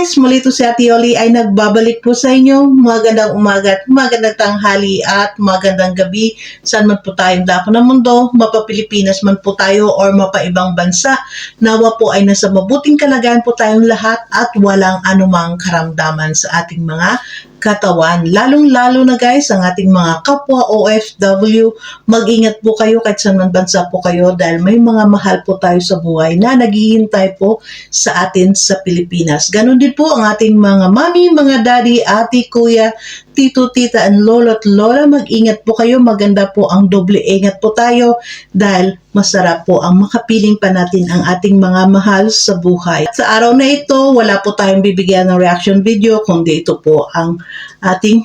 guys, muli ito si Ate Yoli ay nagbabalik po sa inyo. Magandang umaga at magandang tanghali at magandang gabi. Saan man po tayong dako ng mundo, mapa-Pilipinas man po tayo or mapa-ibang bansa. Nawa po ay nasa mabuting kalagayan po tayong lahat at walang anumang karamdaman sa ating mga katawan. Lalong-lalo na guys, ang ating mga kapwa OFW, mag-ingat po kayo kahit saan man bansa po kayo dahil may mga mahal po tayo sa buhay na naghihintay po sa atin sa Pilipinas. Ganon din po ang ating mga mami, mga daddy, ate, kuya, tito, tita, and lolo at lola. Mag-ingat po kayo. Maganda po ang doble ingat po tayo dahil masarap po ang makapiling pa natin ang ating mga mahal sa buhay. At sa araw na ito, wala po tayong bibigyan ng reaction video, kundi ito po ang ating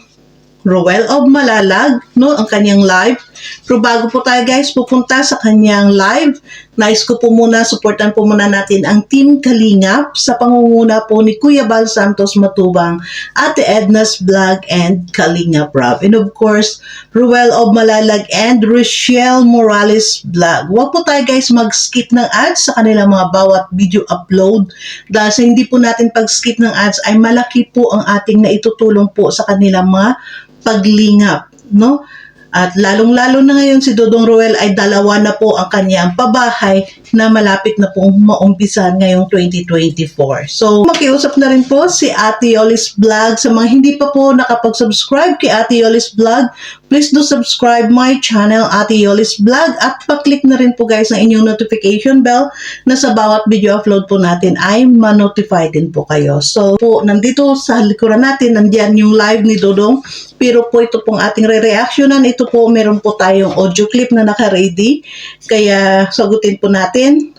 Ruel of Malalag, no, ang kanyang live. Pero bago po tayo guys pupunta sa kanyang live, nais ko po muna, supportan po muna natin ang Team Kalingap sa pangunguna po ni Kuya Bal Santos Matubang, Ate Edna's Vlog, and Kalingap Rob. And of course, Ruel of Malalag and Rochelle Morales Vlog. Huwag po tayo guys mag-skip ng ads sa kanilang mga bawat video upload. Dahil sa hindi po natin pag-skip ng ads ay malaki po ang ating naitutulong po sa kanilang mga paglingap, no? At lalong-lalo na ngayon si Dodong Ruel ay dalawa na po ang kanyang pabahay na malapit na pong maumpisan ngayong 2024. So, makiusap na rin po si Ate Yoli's Vlog. Sa mga hindi pa po nakapag-subscribe kay Ate Yoli's Vlog, please do subscribe my channel, Ate Yoli's Vlog, at pa-click na rin po guys ang inyong notification bell na sa bawat video upload po natin ay ma-notify din po kayo. So, po, nandito sa likuran natin, nandiyan yung live ni Dodong. Pero po ito pong ating re-reactionan. Ito po, meron po tayong audio clip na naka-ready. Kaya sagutin po natin.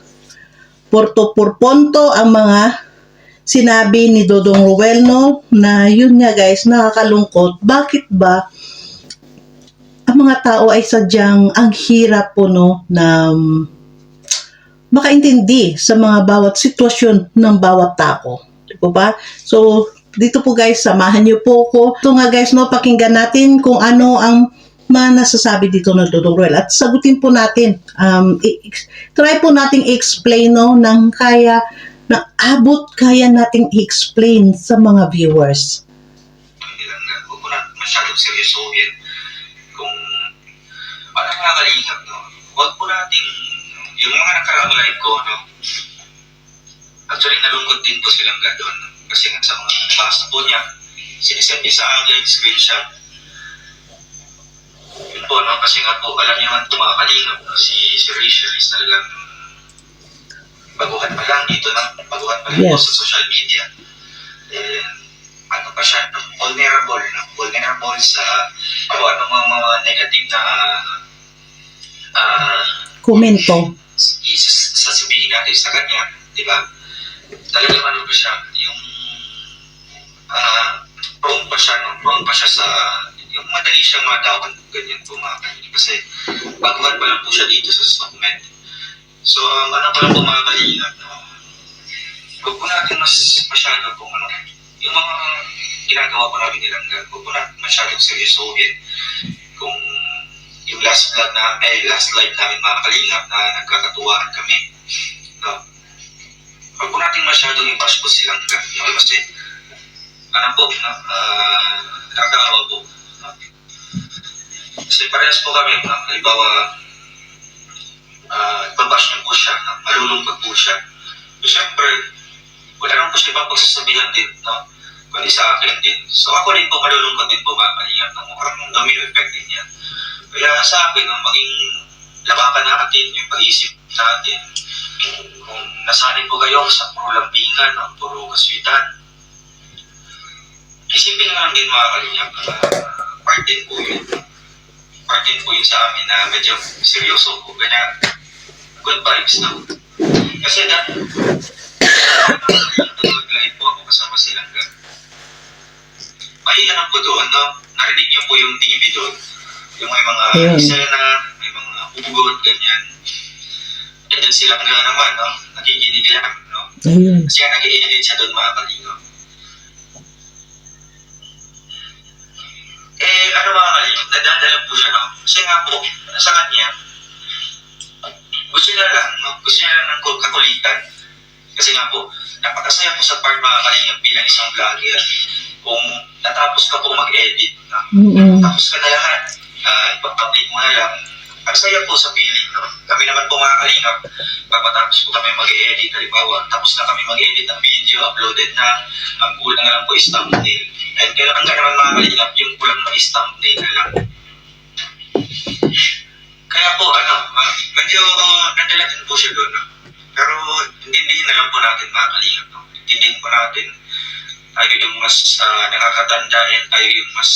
Porto por punto ang mga sinabi ni Dodong Ruel, no? Na yun nga guys, nakakalungkot. Bakit ba ang mga tao ay sadyang ang hirap po, no, na makaintindi sa mga bawat sitwasyon ng bawat tao. Di po ba? So, dito po guys, samahan niyo po ko. Ito nga guys, no, pakinggan natin kung ano ang nasasabi dito ng Dodong Ruel at sagutin po natin. Try po nating i-explain, no, ng kaya, na abot kaya nating i-explain sa mga viewers. Huwag po na masyadong seryosohin kung ano mga kalingap, no? Huwag po natin, yung mga nakaraang live ko, no? Actually, nalungkot din po silang doon. Kasi nga sa mga nabasa po niya, sinisend niya sa akin, screenshot. Yun po, no? Kasi nga po, alam niya man ito mga kalingap, si Rachel is talagang baguhan pa lang dito, no? Baguhan pa lang po sa social media. And ano pa siya, no? Vulnerable, no? Vulnerable sa kung ano mga negative na komento. Sasabihin natin sa kanya, di ba? Talagang ano pa siya, yung prone pa siya, no? Prone pa siya sa yung madali siyang madawan, ganyan po mga kanina. Kasi baguhan pa lang po siya dito sa stockment. So, ano pa lang po mga kalingap, no? Huwag po natin masyado po, ano, yung mga ginagawa po namin nilang, huwag po natin masyadong seryosohin kung yung last live namin mga kalingap na nagkakatuwaan kami, no? Huwag po natin masyadong i-bash po silang, no? Kasi ano po, no? Nakakaawa po, no? Kasi parehas po kami, no? Halimbawa, ibabash niyo po siya, no? Malulungkot po siya. So, syempre, wala naman po siya ibang pagsasabihan din, no? Kundi sa akin din. So, ako din po malulungkot din po mga kalingap, no? Mukhang domino effect din yan. Kaya sa akin, no? Maging labakan natin yung pag-iisip natin. Kung nasanay po kayo sa puro lambingan, no? Puro kaswitan, isipin nga din mga kalingap, part din po yun. Part din po yun sa amin na medyo seryoso po, ganyan. Good vibes na. Kasi dati, nag-live po ako kasama silang gano'n. May ano po doon, no? Narinig niyo po yung TV doon. Yung may mga eksena, may mga ugot, ganyan. And then silang gano'n naman, no? Nakikinig lang, no? Kasi nag-i-edit siya doon mga kalingap. Ano mga kalingap, nadadala po siya, no? Kasi nga po, sa kanya, gusto niya lang, no? Gusto niya lang ng kakulitan. Kasi nga po, napakasaya po sa part mga kalingap bilang isang vlogger. Kung natapos ka po mag-edit, tapos ka na lahat, ipag-public mo na lang, ang saya po sa feeling. No? Kami naman po mga kalingap, pagkatapos po kami mag-edit, halimbawa, tapos na kami mag-edit ng video, uploaded na, ang kulang na lang po is thumbnail. And kailangan ka naman mga kalingap, yung kulang na is thumbnail na lang. Kaya po, medyo nadala din po siya doon. No? Pero intindihin na lang po natin mga kalingap. No? Intindihin po natin tayo yung mas nakakatanda and tayo yung mas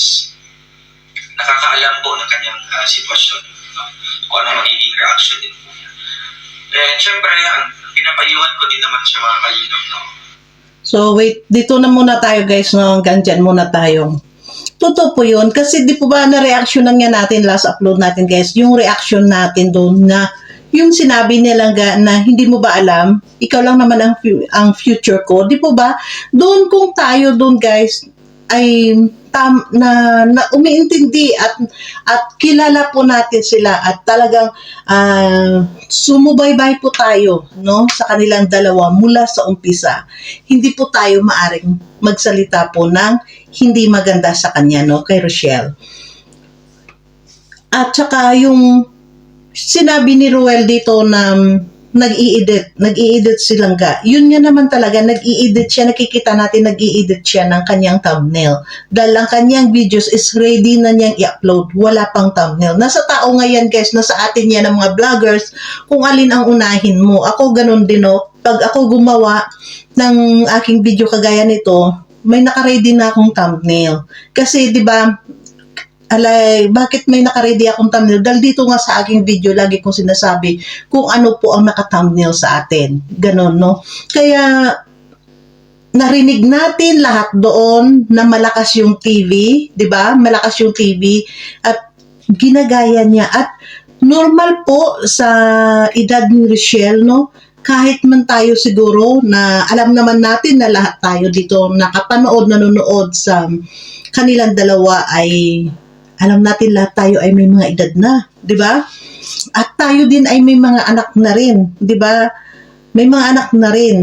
nakakaalam po ng kanyang sitwasyon. No? Kung ano magiging reaction din po niya. And syempre, pinapayuhan ko din naman siya mga kalingap. No? So wait, dito na muna tayo guys, no? Hanggang dyan muna tayo. Totoo po yun. Kasi di po ba na-reactionan nga natin last upload natin guys, yung reaction natin doon na yung sinabi nila na hindi mo ba alam, ikaw lang naman ang future ko. Di po ba? Doon kung tayo doon guys ay na umiintindi at kilala po natin sila at talagang sumubaybay po tayo no sa kanilang dalawa mula sa umpisa. Hindi po tayo maaring magsalita po ng hindi maganda sa kanya no kay Rochelle. At saka yung sinabi ni Ruel dito na nag-i-edit silang ga. Yun nga naman talaga, nag-i-edit siya, nakikita natin nag-i-edit siya ng kanyang thumbnail. Dahil ang kanyang videos is ready na niyang i-upload, wala pang thumbnail. Nasa tao nga yan guys, nasa atin yan ng mga vloggers, kung alin ang unahin mo. Ako ganun din no, pag ako gumawa ng aking video kagaya nito, may naka-ready na akong thumbnail. Kasi di ba bakit may naka-ready akong thumbnail? Dahil dito nga sa aking video, lagi kong sinasabi kung ano po ang naka-thumbnail sa atin. Ganon, no? Kaya, narinig natin lahat doon na malakas yung TV, di ba? Malakas yung TV at ginagaya niya. At normal po sa edad ni Rochelle, no? Kahit man tayo siguro na alam naman natin na lahat tayo dito nanonood sa kanilang dalawa ay alam natin lahat tayo ay may mga edad na, di ba? At tayo din ay may mga anak na rin, di ba? May mga anak na rin.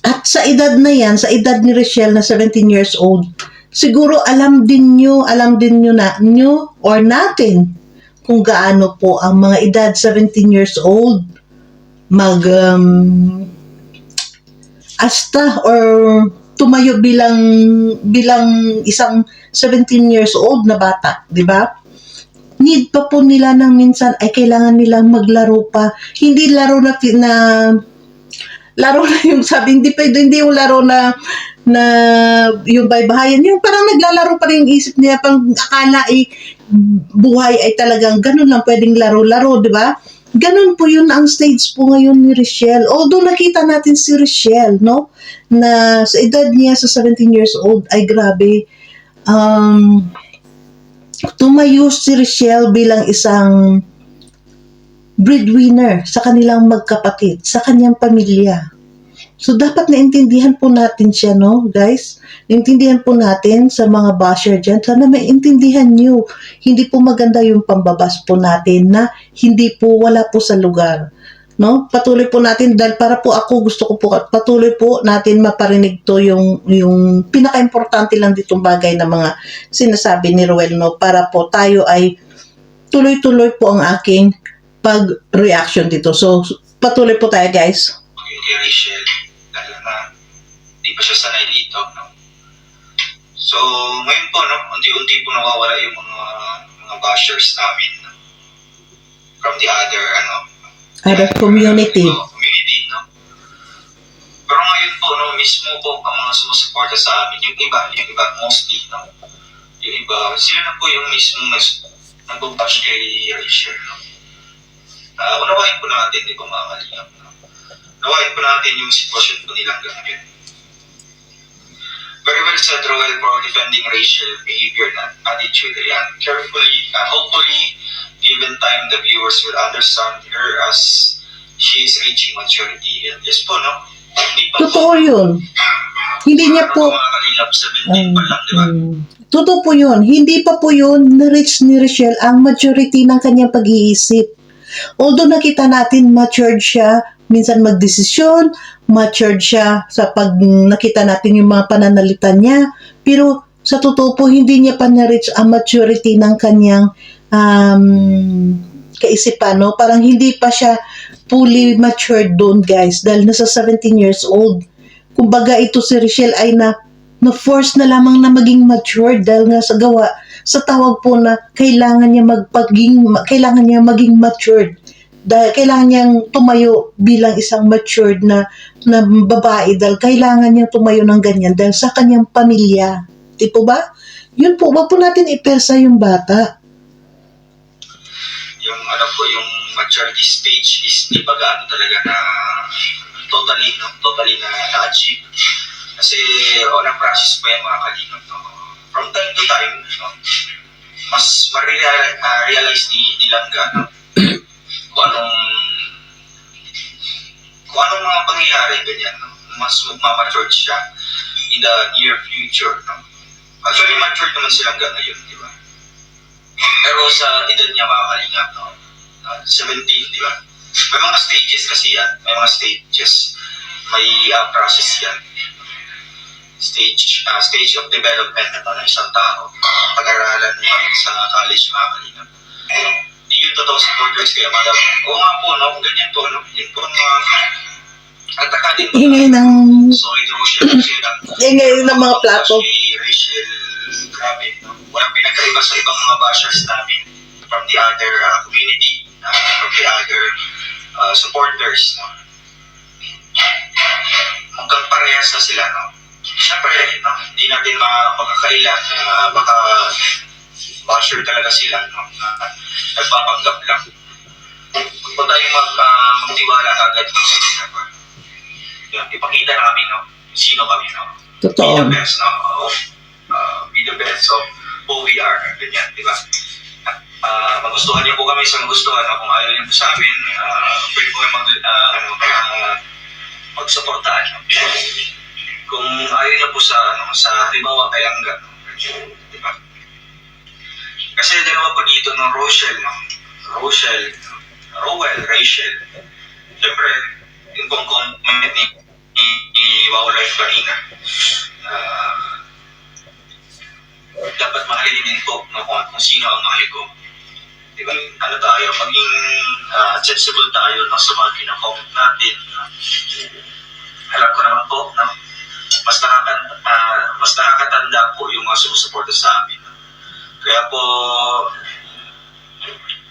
At sa edad na yan, sa edad ni Rochelle na 17 years old, siguro alam din nyo or natin kung gaano po ang mga edad 17 years old asta or tumayo bilang isang 17 years old na bata, di ba? Need pa po nila ng minsan ay kailangan nilang maglaro pa. Hindi laro na yung sabi, hindi yung laro na yung baybahayan. Yung parang naglalaro pa rin yung isip niya, pang akala ay buhay ay talagang ganun lang pwedeng laro-laro, di ba? Ganun po yun ang stage po ngayon ni Rochelle. Although nakita natin si Rochelle, no? Na sa edad niya sa 17 years old ay grabe. Tumayo si Rochelle bilang isang breadwinner sa kanilang magkapatid, sa kanyang pamilya. So, dapat naintindihan po natin siya, no, guys? Naintindihan po natin sa mga basher dyan. Sana maintindihan nyo. Hindi po maganda yung pambabas po natin na hindi po, wala po sa lugar. No? Patuloy po natin, dahil para po ako, gusto ko po, patuloy po natin maparinig to yung pinaka-importante lang ditong bagay na mga sinasabi ni Ruel, no? Para po tayo ay tuloy-tuloy po ang aking pag-reaction dito. So, patuloy po tayo, guys. Kay Rochelle, dahil na di pa siya sanay dito, no? So, ngayon po, no, unti-unti po nawawala yung mga bashers namin, no? From the other community. Community, no? Pero ngayon po, no, mismo po ang mga sumusuporta sa amin, yung iba mostly, no? Yung iba, sila na po yung mismo nag-bash kay Rochelle, no? Unawain po natin, di ba mga kalingap, no? Nawain po natin yung sitwasyon po nilang ganyan. Very well said, Roel, for defending racial behavior and attitude. Ayan. Carefully, hopefully, given time, the viewers will understand her as she is reaching maturity. And yes po, no? Hindi pa Totoo yun. Hindi niya po... Mga kalingap, 17 pa lang, di ba? Totoo po yun. Hindi pa po yun na-reach ni Rochelle ang maturity ng kanyang pag-iisip. Although nakita natin matured siya minsan magdesisyon, matured siya sa pag nakita natin yung mga pananalita niya. Pero sa totoo po, hindi niya pa na-reach ang maturity ng kanyang kaisipan, no? Parang hindi pa siya fully matured doon, guys, dahil nasa 17 years old. Kumbaga, ito si Richelle ay na-force na lamang na maging matured dahil nga sa tawag po na kailangan niya maging matured. Dahil kailangan niyang tumayo bilang isang matured na babae dahil kailangan niyang tumayo ng ganyan dahil sa kanyang pamilya. Di po ba? Yun po, wag po natin ipersa yung bata. Yung maturity stage is di ba gaano talaga na totally na na-achieve. Kasi walang process pa yung mga kalingap, no? From time to time, no? Mas ma-realize ni Langga, no? kung anong mga pangyayari, ganyan, no? Mas magmamature siya in the near future, no? Actually, mature naman si Langga ngayon, di ba? Pero sa edad niya, mga kalingap, no? 17, di ba? May mga stages kasi yan. May mga stages. May process yan. Stage of development ng isang tao. Pag-aralan mo sa college, mga kalingap. Hindi yun totoo sa progress kaya madam. Oo nga po, no? Ganyan po, no? Yun po at akatin po. Ingay ng... Solid Rochelle. Ingay ng mga plato. Si Rachel, grabe, no? Walang pinagkaiba sa ibang mga bashers namin from the other community, from the other supporters, no? Hanggang parehas na sila, no? Siyempre, no? Hindi natin makakaila na baka basher talaga sila, no? Nagpapanggap lang. Huwag po tayong magtiwala agad, no? Ipakita namin, no? Sino kami, no? Totoo. Be the best, no? Be the best of who we are, ganyan, di ba? Magustuhan niyo po kami sa magustuhan, no? Kung ayaw niyo po sa amin, pwede po kayo magsuportahan, no? Kung ayaw niyo po sa halimbawa kay Langga, no? Di ba? Kasi dalawa po dito ng Rochelle, no? Rachel. Siyempre, yung pong comment ni Wow Life kanina, dapat mahalin din po, no, kung sino ang mahal ko. Diba? Ano tayo, maging sensible tayo, no, sa mga kina-comment natin. No? Alam ko naman po, no, mas nakakatanda po yung mga sumusuporta sa amin. No? Kaya po,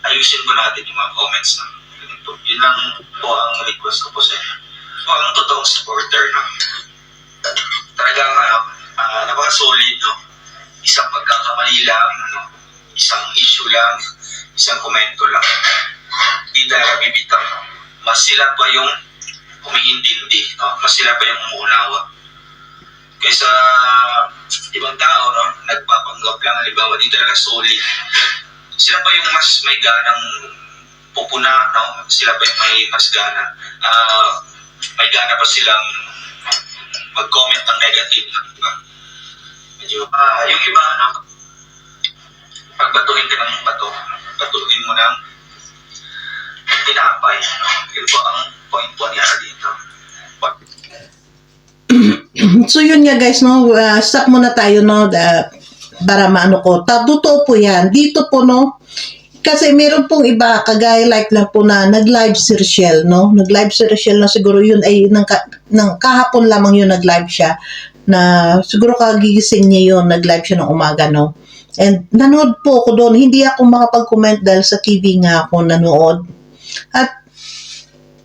ayusin po natin yung mga comments. No? Yun lang po ang request ko po sa inyo. Kung ang totoong supporter, no? Talagang napaka-solid, no? Isang pagkakamali lang, no? Isang issue lang, isang komento lang. Hindi talaga bibitaw. No? Mas sila pa yung umiintindi, no? Mas sila pa yung umuunawa. Kaysa ibang tao, no? Nagpapanggap lang, halimbawa, di talaga solid. Sila pa yung mas may ganang pupuna, no? Sila pa yung may mas gana. May gana pa silang mag-comment ng negative, no? Diba? Medyo, yung iba, no? Pagbatuhin ka ng bato, batuhin mo ng tinapay, no? Yun po ang point po niya dito. So yun nga guys, no, stop muna tayo, no, para maano ko. Totoo po yan. Dito po, no, kasi meron pong iba, kagaya like lang po na nag-live si Richelle, no? Nag-live si Richelle na siguro yun ay ng kahapon lamang yun nag-live siya. Na siguro kagigising niya yun, nag-live siya ng umaga, no? And nanood po ako doon. Hindi ako makapag-comment dahil sa TV nga ako nanood. At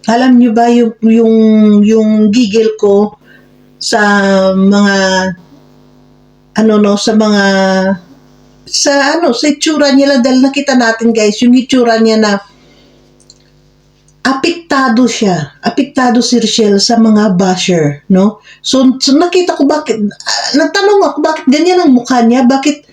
alam niyo ba yung gigil ko sa mga sa itsura niya lang, dahil nakita natin guys yung itsura niya na apektado si Richelle sa mga basher, no? So nakita ko nagtanong ako bakit ganyan ang mukha niya, bakit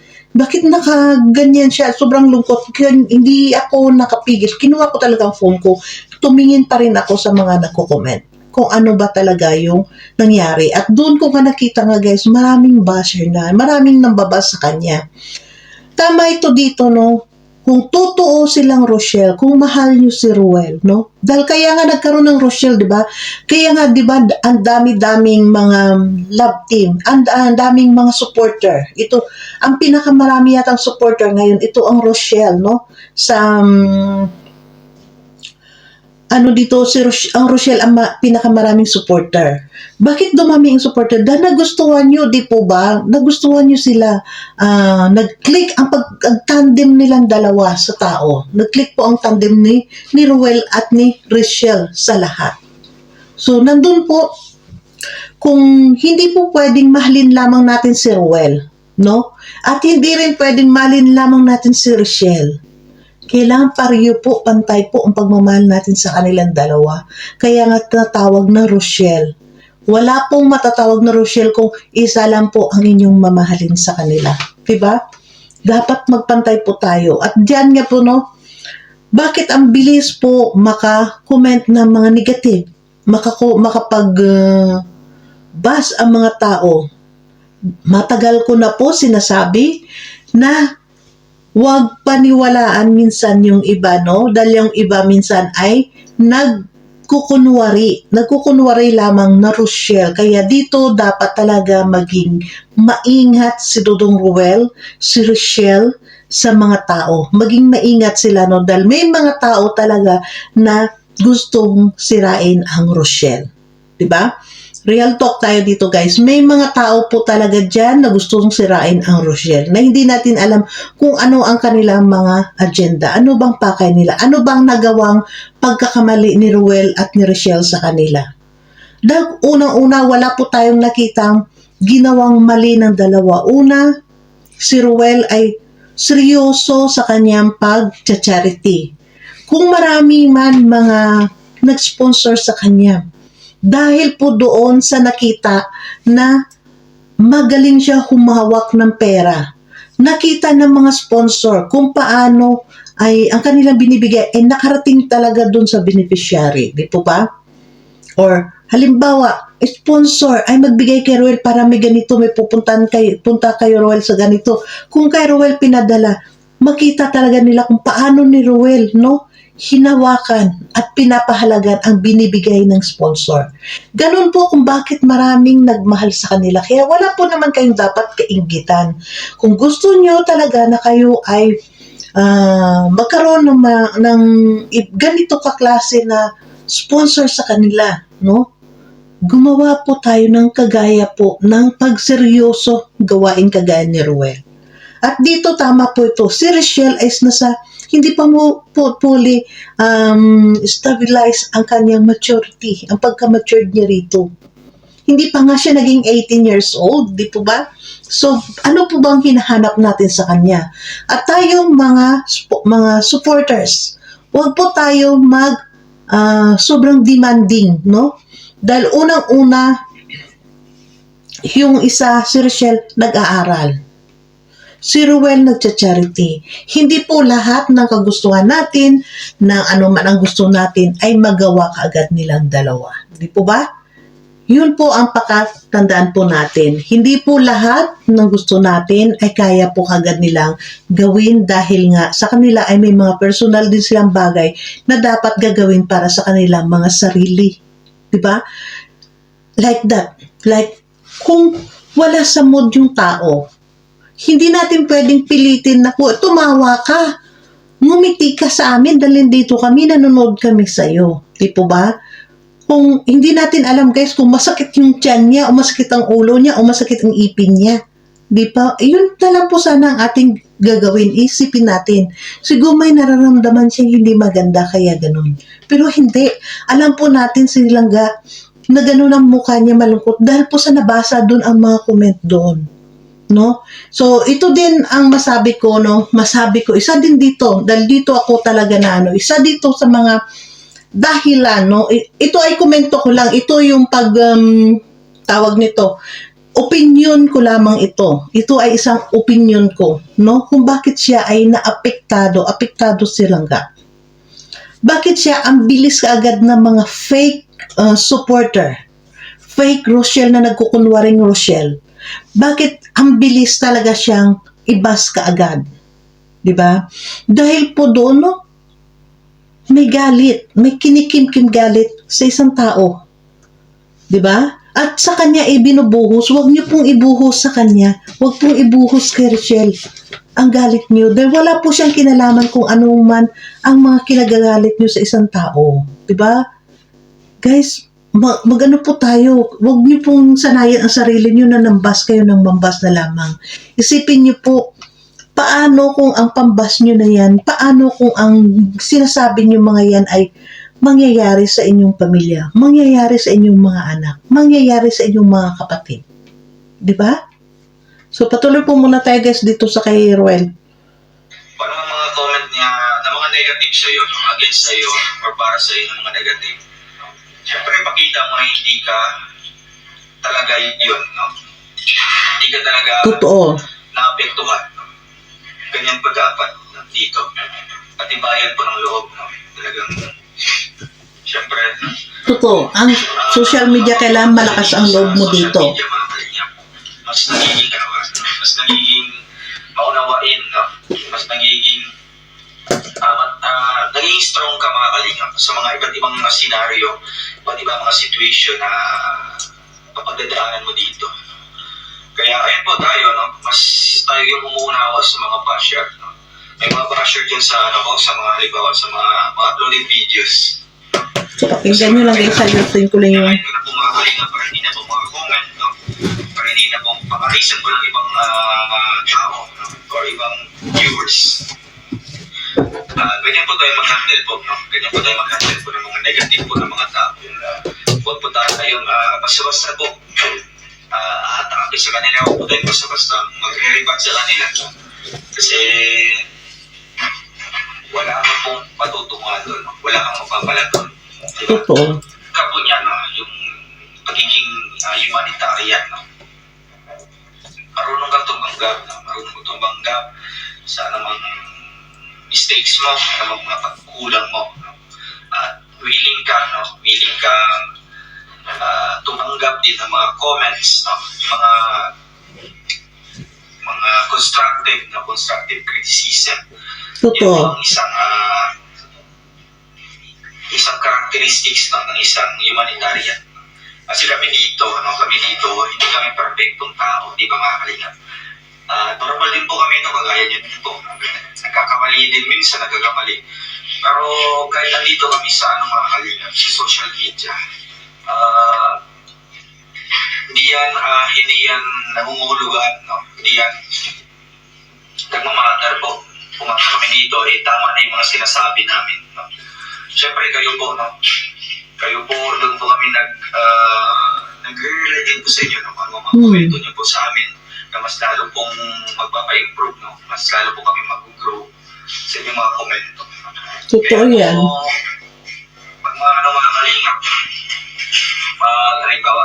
nakaganyan siya, sobrang lungkot. Hindi ako nakapigil, kinuha ko talagang phone ko, tumingin pa rin ako sa mga nagko-comment kung ano ba talaga yung nangyari. At doon ko nakita nga guys, maraming basher na, maraming nambaba sa kanya. Tama ito dito, no? kung totoo silang Rochelle, kung mahal niyo si Ruel, no? Dahil kaya nga nagkaroon ng Rochelle, di ba? Kaya nga, di ba, ang dami-daming mga love team, ang daming mga supporter. Ito, ang pinakamarami yatang supporter ngayon, ito ang Rochelle, no? Sa, ano dito, ang Rochelle ang pinakamaraming supporter. Bakit dumami ang supporter? Dahil nagustuhan nyo, di po ba? Nagustuhan nyo sila. Nag-click ang tandem nilang dalawa sa tao. Nag-click po ang tandem ni Ruel at ni Rochelle sa lahat. So, nandun po, kung hindi po pwedeng mahalin lamang natin si Ruel, no? At hindi rin pwedeng mahalin lamang natin si Rochelle. Kailangan pareho po, pantay po ang pagmamahal natin sa kanilang dalawa. Kaya nga tatawag na Rochelle. Wala pong matatawag na Rochelle kung isa lang po ang inyong mamahalin sa kanila. Diba? Dapat magpantay po tayo. At diyan nga po, no, bakit ang bilis po maka-comment ng mga negative? Makapag-bas ang mga tao. Matagal ko na po sinasabi na huwag paniwalaan minsan yung iba, no? Dahil yung iba minsan ay nagkukunwari lamang na Rochelle. Kaya dito dapat talaga maging maingat si Dudong Ruel, si Rochelle sa mga tao. Maging maingat sila, no? Dahil may mga tao talaga na gustong sirain ang Rochelle. Diba? Real talk tayo dito, guys. May mga tao po talaga dyan na gustong sirain ang Rochelle na hindi natin alam kung ano ang kanilang mga agenda. Ano bang pakay nila? Ano bang nagawang pagkakamali ni Ruel at ni Rochelle sa kanila? Dahil unang-una, wala po tayong nakitang ginawang mali ng dalawa. Una, si Ruel ay seryoso sa kanyang pag-charity. Kung marami man mga nag-sponsor sa kanya, dahil po doon sa nakita na magaling siya humawak ng pera. Nakita ng mga sponsor kung paano ay ang kanilang binibigay ay nakarating talaga doon sa beneficiary. Di po ba? Or halimbawa, sponsor ay magbigay kay Ruel para may ganito, may punta kay Ruel sa ganito. Kung kay Ruel pinadala, makita talaga nila kung paano ni Ruel, no? Hinawakan at pinapahalagan ang binibigay ng sponsor. Ganun po kung bakit maraming nagmahal sa kanila. Kaya wala po naman kayong dapat kainggitan. Kung gusto nyo talaga na kayo ay magkaroon ng ganito kaklase na sponsor sa kanila, no? Gumawa po tayo ng kagaya po ng pagseryoso gawain kagaya ni Ruel. At dito tama po ito. Si Rochelle ay nasa hindi pa mo fully stabilize ang kanyang maturity, ang pagka-matured niya rito. Hindi pa nga siya naging 18 years old, di po ba? So, ano po bang hinahanap natin sa kanya? At tayong mga supporters, huwag po tayo sobrang demanding, no? Dahil unang-una, yung isa, si Rochelle, nag-aaral. Si Ruel nagcha-charity. Hindi po lahat ng kagustuhan natin, ng ano man ang gusto natin, ay magawa kaagad nilang dalawa. Di po ba? Yun po ang pakatandaan po natin. Hindi po lahat ng gusto natin ay kaya po kaagad nilang gawin dahil nga sa kanila ay may mga personal din silang bagay na dapat gagawin para sa kanilang mga sarili. Di ba? Like that. Like, kung wala sa mood yung tao, hindi natin pwedeng pilitin na po, tumawa ka, ngumiti ka sa amin dahil dito kami, nanonood kami sa iyo. Di po ba? Kung hindi natin alam, guys, kung masakit yung tiyan niya, o masakit ang ulo niya, o masakit ang ipin niya. Di pa? Yun na lang po sana ang ating gagawin. Isipin natin. Siguro may nararamdaman siyang hindi maganda, kaya ganun. Pero hindi. Alam po natin silang na ganun ang mukha niya malungkot dahil po sa nabasa doon ang mga comment doon. No? So, ito din ang masabi ko, no? Masabi ko, isa din dito, dahil dito ako talaga na, isa dito sa mga dahilan, no? Ito ay komento ko lang, ito yung tawag nito, opinion ko lamang ito. Ito ay isang opinion ko, no? Kung bakit siya ay apektado si Langga. Bakit siya ang bilis kaagad ng mga fake supporter, fake Rochelle na nagkukunwaring Rochelle. Bakit ang bilis talaga siyang ibas kaagad? Di ba? Dahil po doon, no, may galit, may kinikim-kim galit sa isang tao. Di ba? At sa kanya binubuhos, huwag niyo pong ibuhos sa kanya. Huwag pong ibuhos kay Richelle ang galit niyo. Dahil wala po siyang kinalaman kung ano man ang mga kinagagalit niyo sa isang tao. Di ba? Guys, mag-ano po tayo. Huwag niyo pong sanayan ang sarili niyo na nambas kayo ng mambas na lamang. Isipin niyo po, paano kung ang pambas niyo na yan, paano kung ang sinasabi niyo mga yan ay mangyayari sa inyong pamilya, mangyayari sa inyong mga anak, mangyayari sa inyong mga kapatid. Di ba? So, patuloy po muna tayo guys dito sa kay Ruel. Paano ang mga comment niya na mga negative sa'yo, against sa'yo, or para sa'yo ng mga negative? Siyempre, pakita mo na hindi ka talaga yun, no? Hindi ka talaga Totoo. naapektuhan, no? Ganyan pa dapat dito. Patibayan po ng loob, no? Talagang, siyempre, Totoo. Ang social media kailangan malakas ang loob mo dito. Social media, mga kalingap, mas nagiging, mas nagiging maunawain, no? Mas nagiging naging strong ka mga kalingap sa mga iba't ibang mga senaryo, iba't ibang mga situation na papagdadaanan mo dito. Kaya ayun po tayo, no? Mas tayo yung umuunawa sa mga basher, no? May mga basher dyan sa sa mga halimbawa, sa mga uploaded videos. So, pakinggan nyo lang guys, salutin ko lang yung... Kaya na po mga kalingap para hindi na po mga comment, no? Para hindi na po pakarisan po ng ibang tao, no? Or ibang viewers. Ganyan po tayo mag-handle po, no? Ganyan po tayo mag-handle po ng mga negative po ng mga tao. Huwag po tayo basta-basta po atake sa kanila. Huwag po tayo basta-basta magre-rebat sa kanila. Kasi wala kang pong matutungan doon. Wala kang mapapala doon. Diba? Totoo. Kapo niya, no? Yung pagiging humanitarian, no? Marunong kang tumanggap, no? Marunong kang tumanggap sa anumang mistakes mo, anumang mga pagkulang mo, no? At willing ka, no? Willing ka tumanggap din ng mga comments, no? Mga constructive criticism. Totoo. Yung ang isang characteristics, no, ng isang humanitarian. Kasi kami dito, hindi kami perfectong tao, di ba mga kalingap? Normal din po kami, no, kagaya nyo din po. Nagkakamali din, minsan nagkakamali. Pero kahit nandito kami sa mga kalingap, sa social media, hindi yan nangungulugan, no? Hindi yan nagmamatter po. Kung kami dito, tama na yung mga sinasabi namin, no? Siyempre kayo po, no? Kayo po, doon po kami nag-relay din po sa inyo, no? Ano mga komento nyo po sa amin na mas lalo pong magpapa-improve, no? Mas lalo po kami mag-grow sa inyong mga komento. Totoo yan. Pag mga kalingap, halimbawa,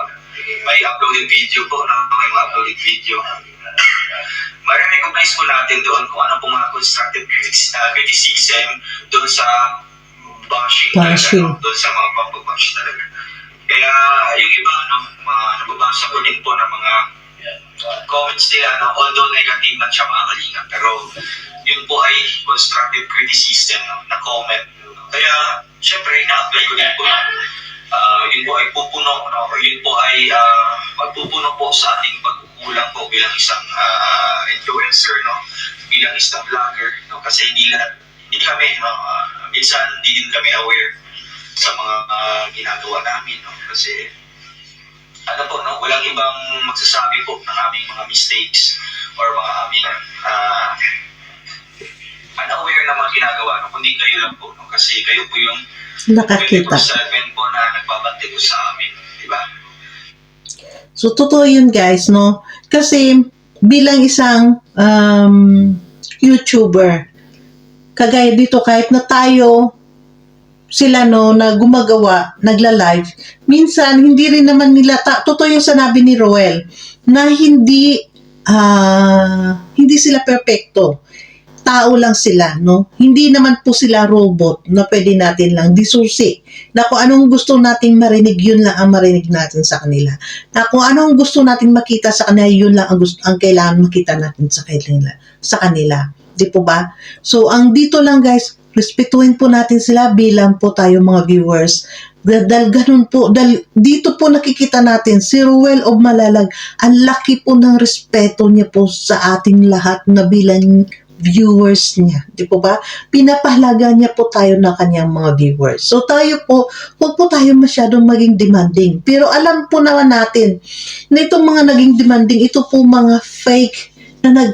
may uploaded video po, no? May mga uploaded video. Ma-recognize po natin doon kung ano po mga constructive criticism doon sa bashing. Doon sa mga pambabash talaga. Kaya yung iba, no, nababasa ko din po ng mga comments nila, no, although negative man siya mga kalingap, pero yun po ay constructive criticism, no, na comment. Kaya syempre ina-apply ko din po, no. Yun po ay pupuno, no, yun po ay magpupuno po sa ating pagkukulang po bilang isang influencer, no, bilang isang vlogger, no, kasi hindi kami, no, minsan hindi din kami aware sa mga ginagawa namin, no, kasi ano po, no, walang ibang magsasabi po ng aming mga mistakes or mga aming unaware na mga ginagawa, no, kundi kayo lang po, no, kasi kayo po yung Nakakita. 24/7 po na nagbabantay po sa amin, di ba? So, totoo yun guys, no? Kasi, bilang isang YouTuber, kagaya dito, kahit na tayo, sila no, na gumagawa, nagla-live, minsan, hindi rin naman nila, totoo yung sanabi ni Roel, na hindi sila perfecto. Tao lang sila, no? Hindi naman po sila robot na pwede natin lang disusi. Na kung anong gusto nating marinig, yun lang ang marinig natin sa kanila. Na kung anong gusto nating makita sa kanila, yun lang ang kailangan makita natin sa kanila. Di po ba? So, ang dito lang guys, respetuhin po natin sila bilang po tayo mga viewers. Dahil ganun po, dahil dito po nakikita natin si Ruel of Malalag, ang laki po ng respeto niya po sa ating lahat na bilang viewers niya. Di po ba? Pinapahalaga niya po tayo na kanyang mga viewers. So tayo po, huwag po tayo masyadong maging demanding. Pero alam po naman natin na itong mga naging demanding, ito po mga fake na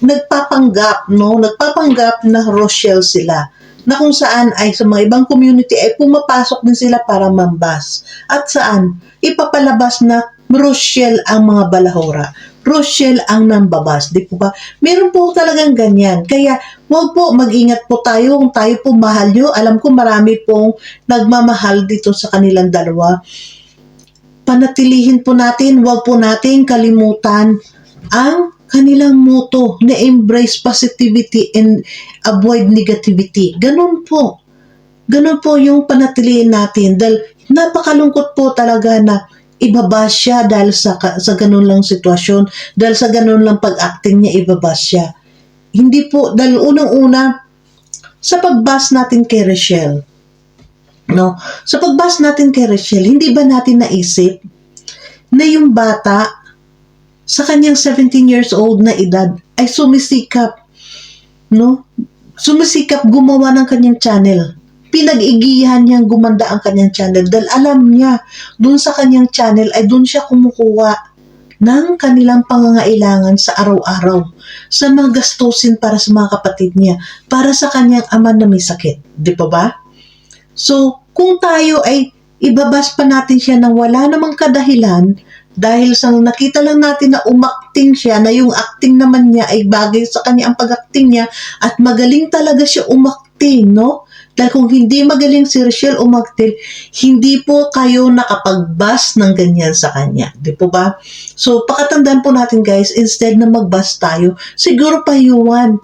nagpapanggap, no? Nagpapanggap na Rochelle sila. Na kung saan ay sa mga ibang community ay pumapasok din sila para mambas. At saan? Ipapalabas na Rochelle ang mga balahora. Rochelle ang nambabas. Di po ba? Meron po talagang ganyan. Kaya huwag po, mag-ingat po tayo kung tayo po mahal nyo. Alam ko marami pong nagmamahal dito sa kanilang dalawa. Panatilihin po natin, huwag po natin kalimutan ang kanilang motto na embrace positivity and avoid negativity. Ganun po. Ganun po yung panatilihin natin. Dahil napakalungkot po talaga na ibabas siya dahil sa ganun lang sitwasyon, dahil sa ganun lang pag-acting niya, ibabas siya. Hindi po, dahil unang-una, sa pagbas natin kay Rochelle, no? Sa pagbas natin kay Rochelle, hindi ba natin naisip na yung bata sa kanyang 17 years old na edad ay sumisikap, no? Sumisikap gumawa ng kanyang channel. Pinag-igihan niyang gumanda ang kanyang channel dahil alam niya, dun sa kanyang channel ay dun siya kumukuha ng kanilang pangangailangan sa araw-araw, sa mga gastusin para sa mga kapatid niya, para sa kanyang ama na may sakit. Di pa ba? So, kung tayo ay ibabas pa natin siya nang wala namang kadahilan, dahil sa nakita lang natin na umakting siya, na yung acting naman niya ay bagay sa kanya ang pag-acting niya at magaling talaga siya umakting, no? Dahil kung hindi magaling si Rochelle umakting, hindi po kayo nakapagbas ng ganyan sa kanya. Di po ba? So, pakatandaan po natin guys, instead na magbas tayo, siguro payuhan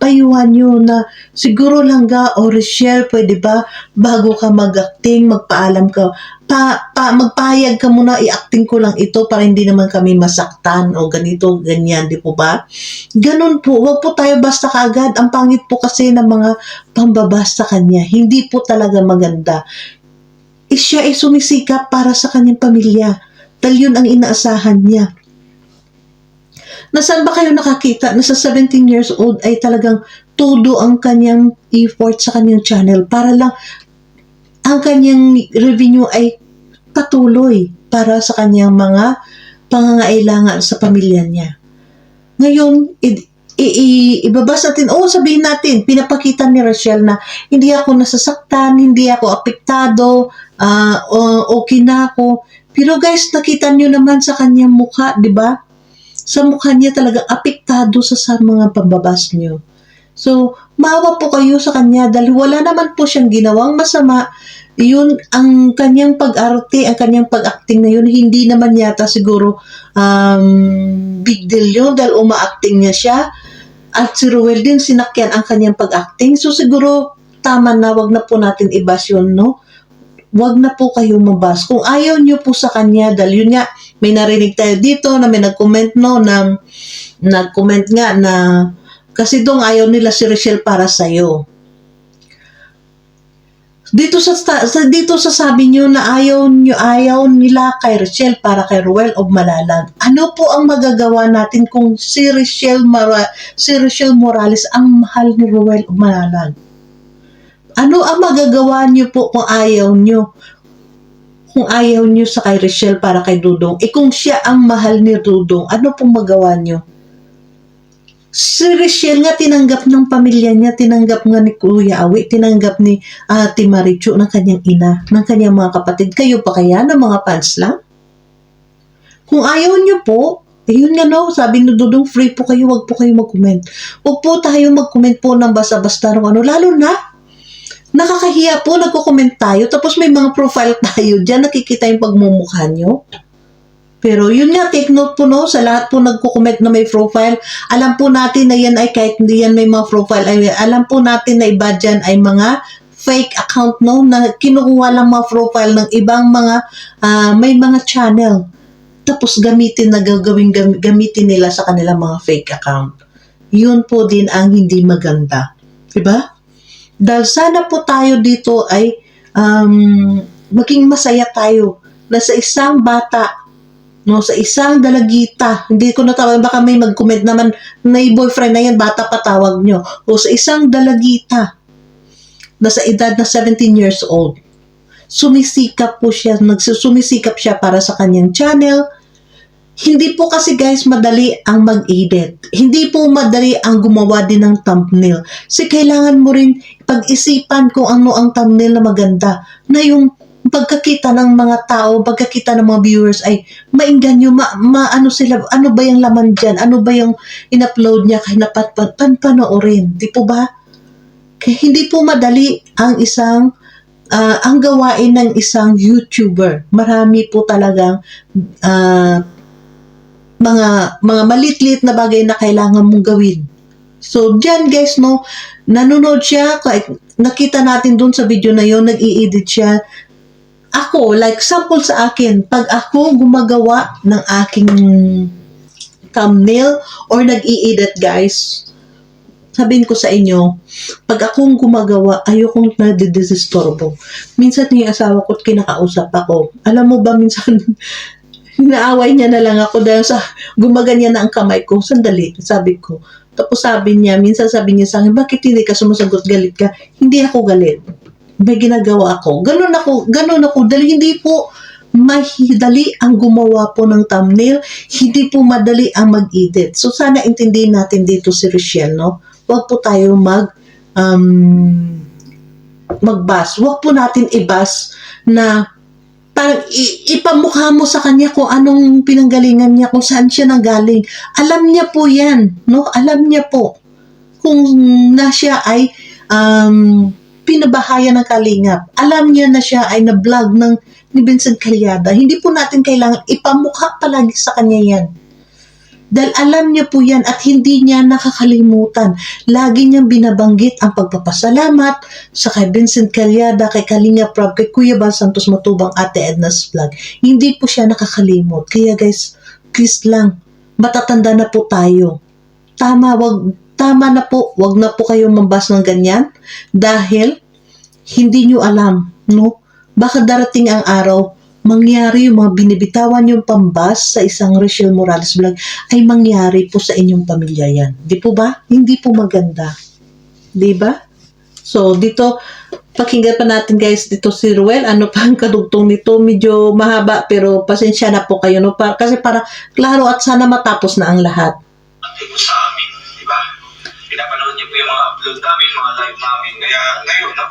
nyo na siguro lang o Rochelle, pwede ba, bago ka mag-acting, magpaalam ka, magpahayag ka muna, i-acting ko lang ito para hindi naman kami masaktan o ganito, ganyan, di po ba? Ganun po, wag po tayo basta kaagad. Ang pangit po kasi ng mga pambabas sa kanya. Hindi po talaga maganda. Siya ay sumisikap para sa kanyang pamilya. Dahil yun ang inaasahan niya. Nasaan ba kayo nakakita na sa 17 years old ay talagang todo ang kanyang effort sa kanyang channel para lang ang kanyang revenue ay patuloy para sa kanyang mga pangangailangan sa pamilya niya. Ngayon, ibabas natin, sabihin natin, pinapakita ni Rochelle na hindi ako nasasaktan, hindi ako apektado, okay na ako. Pero guys, nakita niyo naman sa kanyang mukha, di ba? Sa mukha niya talagang apektado sa mga pambabas niyo. So, maawa po kayo sa kanya dahil wala naman po siyang ginawang masama. Yun, ang kanyang pag-arte, ang kanyang pag-acting na yun, hindi naman yata siguro big deal yun dahil uma-acting niya siya. At si Ruel din, sinakyan ang kanyang pag-acting. So, siguro, tama na, wag na po natin i-bash yun, no? Wag na po kayo mabas. Kung ayaw niyo po sa kanya, dahil yun nga, may narinig tayo dito na may nag-comment, no, na nag-comment nga na kasi dong ayaw nila si Rochelle para sa'yo. Dito sa sabi niyo na ayaw nila kay Rochelle para kay Ruel of Malalag. Ano po ang magagawa natin kung si Rochelle Morales ang mahal ni Ruel of Malalag? Ano ang magagawa niyo po kung ayaw niyo? Kung ayaw niyo sa kay Rochelle para kay Dudong, kung siya ang mahal ni Dudong, ano pong magawa niyo? Si Rochelle nga tinanggap ng pamilya niya, tinanggap nga ni Kuya Awi, tinanggap ni Ate Marichu ng kanyang ina, ng kanyang mga kapatid. Kayo pa kaya ng mga fans lang? Kung ayaw niyo po, yun nga no, sabi ni Dudong, free po kayo, wag po kayo mag-comment. Wag po tayo mag-comment po ng basta-basta lalo na, nakakahiya po, nagko-comment tayo, tapos may mga profile tayo dyan, nakikita yung pagmumukha nyo. Pero yun nga, take note po no, sa lahat po nagko-comment na may profile, alam po natin na yan ay kahit hindi yan may mga profile, ay alam po natin na iba dyan ay mga fake account no, na kinukuha lang mga profile ng ibang mga, may mga channel. Tapos gamitin nila sa kanilang mga fake account. yun po din ang hindi maganda. Diba? Dahil sana po tayo dito ay maging masaya tayo na sa isang bata, no, sa isang dalagita, hindi ko natawag, baka may mag-comment naman, may boyfriend na yan, bata pa tawag nyo, o sa isang dalagita na sa edad na 17 years old, sumisikap po siya, nagsusumisikap siya para sa kanyang channel. Hindi po kasi guys madali ang mag-edit. Hindi po madali ang gumawa din ng thumbnail. Kasi kailangan mo rin pag-isipan kung ano ang thumbnail na maganda. Na yung pagkakita ng mga tao, pagkakita ng mga viewers ay mainggan nyo, ano sila, ano ba yung laman dyan? Ano ba yung in-upload niya kaya panoorin? Di po ba? Kaya hindi po madali ang isang ang gawain ng isang YouTuber. Marami po talagang mga malitlit na bagay na kailangan mong gawin. So, dyan guys, no, nanonood siya, nakita natin dun sa video na yon, nag-i-edit siya. Ako, like sample sa akin, pag ako gumagawa ng aking thumbnail or nag-i-edit guys, sabihin ko sa inyo, pag akong gumagawa, ayokong nadidisturbo. Minsan yung asawa ko, kinakausap ako. Alam mo ba, minsan, inaaway niya na lang ako dahil sa gumaganyan na ang kamay ko. Sandali, sabi ko. Tapos sabi niya, minsan sabi niya sa akin, bakit hindi ka sumasagot, galit ka? Hindi ako galit. May ginagawa ako. Ganun ako. Dahil hindi po madali ang gumawa po ng thumbnail, hindi po madali ang mag-edit. So sana intindihin natin dito si Richelle, no? Huwag po tayo magbas. Huwag po natin ibas na parang ipamukha mo sa kanya kung anong pinanggalingan niya, kung saan siya nanggaling. Alam niya po yan, no? Alam niya po kung na siya ay pinabahaya ng Kalingap. Alam niya na siya ay na-vlog ni Vincent Calyada. Hindi po natin kailangan ipamukha palagi sa kanya yan. Dahil alam niya po yan at hindi niya nakakalimutan. Lagi niyang binabanggit ang pagpapasalamat sa kay Vincent Calyada, kay Kalinga Prab, kay Kuya Bal Santos Matubang, Ate Edna's Vlog. Hindi po siya nakakalimot. Kaya guys, please lang, matatanda na po tayo. Tama na po, wag na po kayong mambas ng ganyan dahil hindi niyo alam, no? Baka darating ang araw, mangyari yung mga binibitawan yung pambas sa isang Richelle Morales Vlog ay mangyari po sa inyong pamilya yan. Di po ba? Hindi po maganda. Di ba? So, dito, pakinggan pa natin guys, dito si Ruel. Ano pa ang kadugtong nito? Medyo mahaba pero pasensya na po kayo. No? Kasi para klaro at sana matapos na ang lahat. Sa amin, di ba? Pinapanood niyo po yung mga upload namin, mga live namin. Kaya ngayon, no?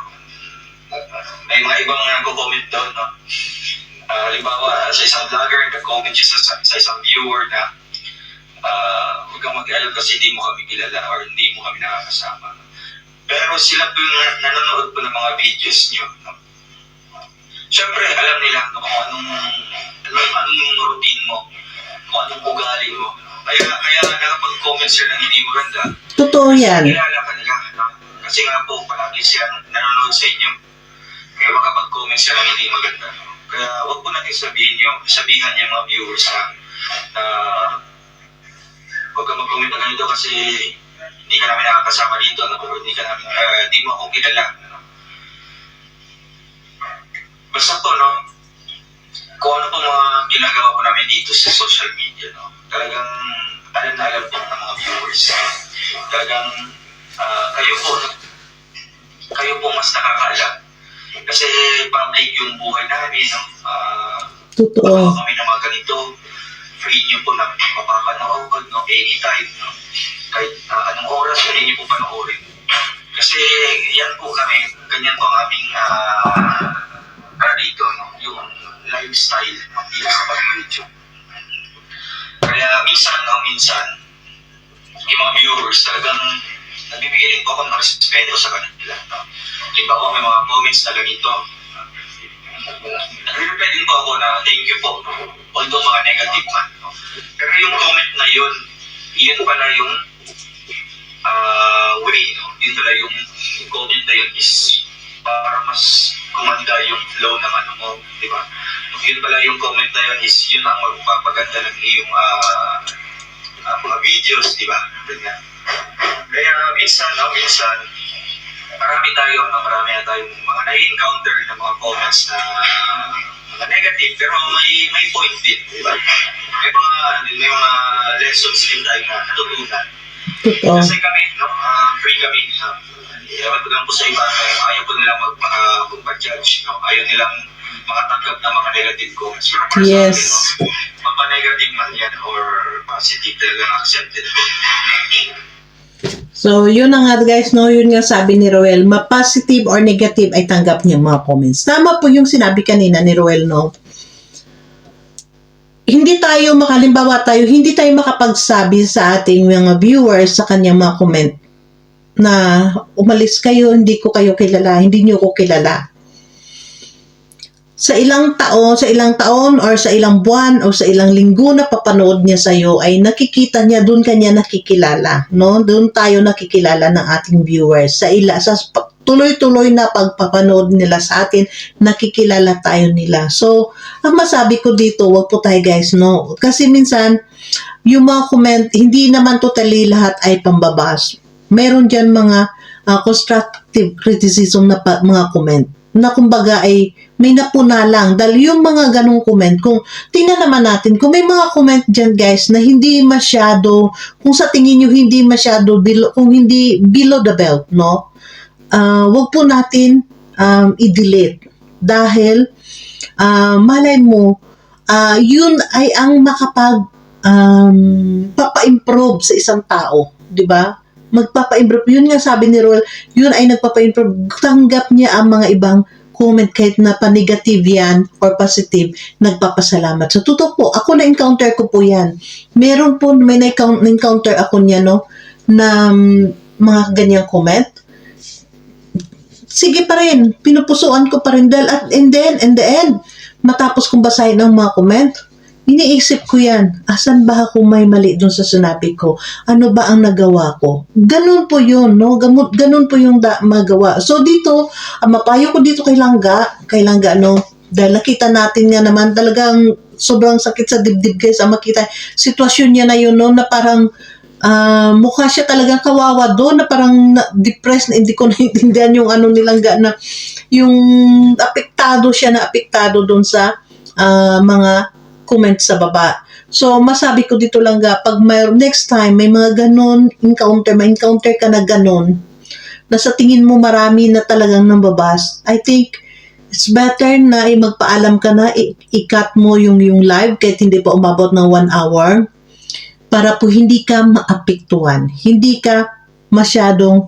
May mga ibang nag-comment doon, no? Halimbawa, sa isang vlogger, nag-comment siya sa isang viewer na huwag kang mag-alala kasi hindi mo kami kilala or hindi mo kami nakakasama. Pero sila po yung nanonood po ng mga videos nyo. No? Siyempre, alam nila no, kung anong yung routine mo, kung anong ugali mo. Kaya nakapag-comment sila ng hindi maganda. Totoo yan. Kilala ka nila. No? Kasi nga po, palagi siya nanonood sa inyo. Kaya makapag-comment sila ng hindi maganda. No? Kaya huwag po natin sabihan niya mga viewers na huwag ka mag-comment na ganito kasi hindi ka namin nakakasama dito, no? Hindi mo ako kilala. No? Basta po, no? Kung ano po mga ginagawa ko namin dito sa social media, no? Talagang alam na alam po ng mga viewers. Talagang kayo po mas nakakaalam. Kasi public yung buhay namin, no? Totoo. Kami ng mga ganito, free nyo po na mapapanood, no? Anytime, no? Kahit anong oras, free nyo po panoorin. Kasi yan po kami, ganyan po ang aming dito, no? Yung lifestyle, no? Dito sa pag-YouTube. Kaya minsan, yung mga viewers talagang nagbibigay rin po ako ng respeto sa kanila, no? Halimbawa, may mga comments na ganito. Nag-reply din po ako na thank you po, although mga negative man. No? Pero yung comment na yun pala yung way, no? Yun pala yung comment na yun is para mas gumanda yung flow ng ano mo, di ba? Yun pala yung comment na yun is yun ang magpapaganda ng iyong mga videos, di ba? Ganyan. Kaya minsan, marami na tayong mga na-encounter na mga comments na mga negative, pero may point din, di ba? May mga lessons din tayo na natutunan. Totoo. Kasi kami, free kami. Ewan ko lang po sa iba, ayaw ko nilang mag-judge. Ayaw nilang makatanggap ng mga negative comments. Pero para Yes. sa akin, mapa-negative man yan or positive, talagang accepted ko. So, yun na nga guys, no, yun nga sabi ni Roel, ma-positive or negative ay tanggap niya mga comments. Tama po yung sinabi kanina ni Roel, no? Hindi tayo makapagsabi sa ating mga viewers sa kanyang mga comment na umalis kayo, hindi ko kayo kilala, hindi niyo ko kilala. Sa ilang taon or sa ilang buwan o sa ilang linggo na papanood niya sa iyo ay nakikita niya, doon kanya nakikilala, no? Doon tayo nakikilala ng ating viewers. Sa tuloy-tuloy na pagpapanood nila sa atin, nakikilala tayo nila. So, ang masabi ko dito, wag po tayo guys, no? Kasi minsan, yung mga comment, hindi naman totally lahat ay pambabas. Meron dyan mga constructive criticism na mga comment na kumbaga ay may napuna lang. Dahil yung mga ganong comment, kung tingnan naman natin, kung may mga comment dyan guys na hindi masyado, kung sa tingin nyo hindi masyado, kung hindi below the belt, no? Wag po natin i-delete. Dahil malay mo, yun ay ang papa-improve sa isang tao, di ba? Magpapa-improve. Yun nga sabi ni Roel, yun ay nagpapa-improve. Tanggap niya ang mga ibang comment kahit na pa-negative yan or positive, nagpapasalamat. So, totoo po, ako na-encounter ko po yan. Meron po, may na-encounter ako niya, no, na mga ganyang comment. Sige pa rin, pinupusuan ko pa rin dahil at in the end, matapos kong basahin ang mga comment, iniisip ko yan, asan ba ako may mali dun sa sinabi ko? Ano ba ang nagawa ko? Ganun po yun, no? Ganun po yung magawa. So dito, mapayo ko dito kay Langga, no? Dahil nakita natin nga naman talagang sobrang sakit sa dibdib guys, ang makita, sitwasyon niya na yun, no? Na parang, mukha siya talagang kawawa doon, na parang depressed, na hindi ko naintindihan yung ano ni Langga na, yung apektado doon sa mga comment sa baba. So, masabi ko dito lang pag next time may mga ganon ma-encounter ka na ganon, na sa tingin mo marami na talagang nambabas, I think it's better na magpaalam ka na, i-cut mo yung live kahit hindi pa umabot ng 1 hour para po hindi ka maapektuhan, hindi ka masyadong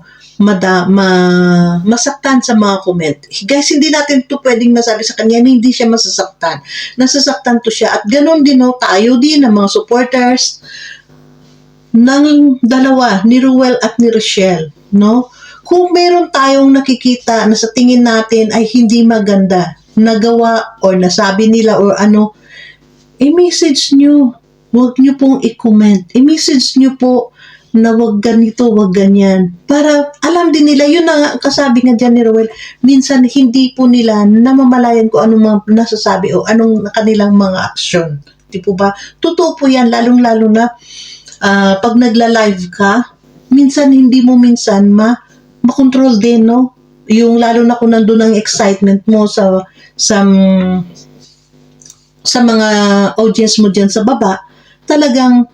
masaktan sa mga comment. Guys, hindi natin to pwedeng masabi sa kanya na hindi siya masasaktan. Nasasaktan to siya. At ganun din, no, tayo din, ang mga supporters ng dalawa, ni Ruel at ni Rochelle, no? Kung meron tayong nakikita na sa tingin natin ay hindi maganda, nagawa or nasabi nila or ano, i-message nyo. Huwag nyo pong i-comment. I-message nyo po na wag ganito, wag ganyan. Para alam din nila, yun na kasabi nga dyan ni Roel, minsan hindi po nila namamalayan ko anong mga nasasabi o anong kanilang mga aksyon. Di po ba? Totoo po yan, lalong-lalo na pag nagla-live ka, minsan hindi mo makontrol din, no? Yung lalo na kung nandun ang excitement mo sa mga audience mo dyan sa baba, talagang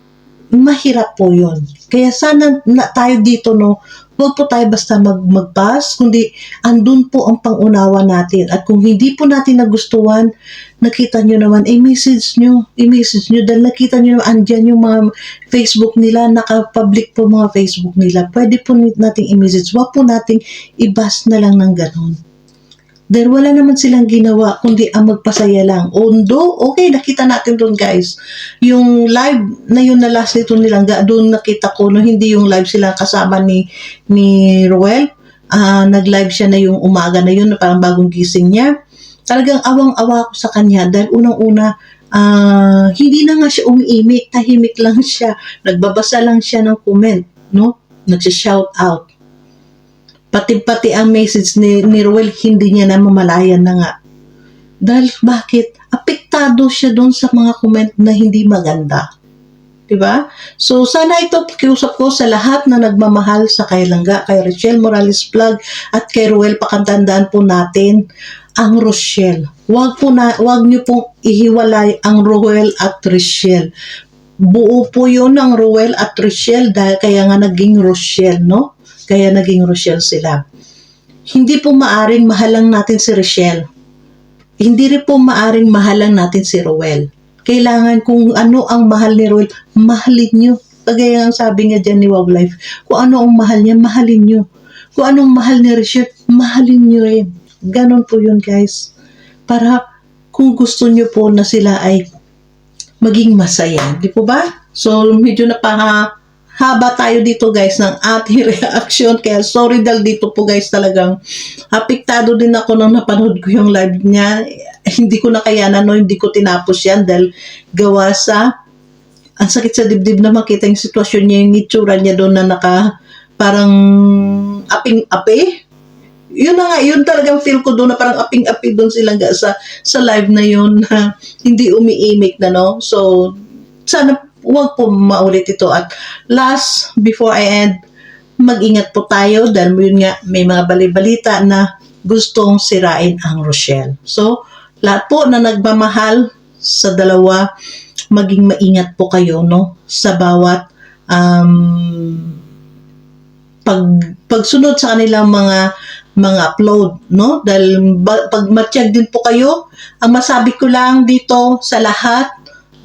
mahirap po yun. Kaya sana tayo dito, no, huwag po tayo basta mag-pass, kundi andun po ang pangunawa natin. At kung hindi po natin nagustuhan, nakita nyo naman, i-message nyo dahil nakita nyo naman, andyan yung mga Facebook nila, naka-public po mga Facebook nila. Pwede po nating i-message. Huwag po nating i-bash na lang ng ganun. Dahil wala naman silang ginawa, kundi ang magpasaya lang. Okay, nakita natin doon guys. Yung live na yun na last nito nilang, doon nakita ko, no, hindi yung live sila kasama ni Roel. Nag-live siya na yung umaga na yun, na parang bagong gising niya. Talagang awang-awa ko sa kanya dahil unang-una, hindi na nga siya umiimik, tahimik lang siya. Nagbabasa lang siya ng comment, no? Nagsha-shout out. Pati ang message ni Roel, hindi niya namamalayan na nga. Dahil bakit? Apektado siya doon sa mga comment na hindi maganda. Diba? So, sana ito pakiusap ko sa lahat na nagmamahal sa kay Langga, kay Rochelle Morales Vlog, at kay Ruel. Pakatandaan po natin ang Rochelle. Wag niyo pong ihiwalay ang Ruel at Rochelle. Buo po yun ng Ruel at Rochelle dahil kaya nga naging Rochelle, no? Kaya naging Rochelle sila. Hindi po maaring mahalang natin si Rochelle. Hindi rin po maaring mahalang natin si Ruel. Kailangan kung ano ang mahal ni Ruel, mahalin nyo. Kagaya ang sabi nga dyan ni Wow Life, kung ano ang mahal niya, mahalin nyo. Kung anong mahal ni Rochelle, mahalin nyo rin. Ganon po yun, guys. Para kung gusto nyo po na sila ay maging masaya. Di po ba? So, medyo haba tayo dito, guys, ng ating reaction. Kaya sorry dahil dito po, guys, talagang apektado din ako nung napanood ko yung live niya. Hindi ko nakayanan, no? Hindi ko tinapos yan dahil gawa sa ang sakit sa dibdib na makita yung sitwasyon niya, yung itsura niya doon na parang aping-api. Yun na nga, yun talagang feel ko doon na parang aping-api doon sila sa live na yun na hindi umiimik na, no? So, sana huwag po maulit ito. At last, before I end, mag-ingat po tayo dahil yun nga, may mga balibalita na gustong sirain ang Rochelle. So, lahat po na nagmamahal sa dalawa, maging maingat po kayo, no? Sa bawat pagsunod sa kanilang mga upload, no? Dahil pag matiyag din po kayo, ang masabi ko lang dito sa lahat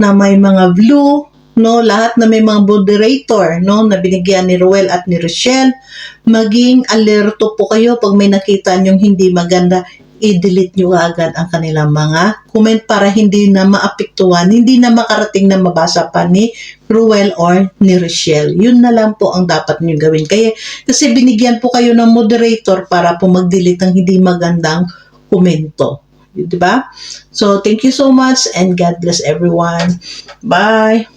na may mga view, no, lahat na may mga moderator, no, na binigyan ni Ruel at ni Rochelle, maging alerto po kayo pag may nakita nyong hindi maganda, i-delete nyo agad ang kanilang mga comment para hindi na maapektuhan, hindi na makarating na mabasa pa ni Ruel or ni Rochelle. Yun na lang po ang dapat nyo gawin. Kasi binigyan po kayo ng moderator para po mag-delete ng hindi magandang komento. Diba? So, thank you so much and God bless everyone. Bye!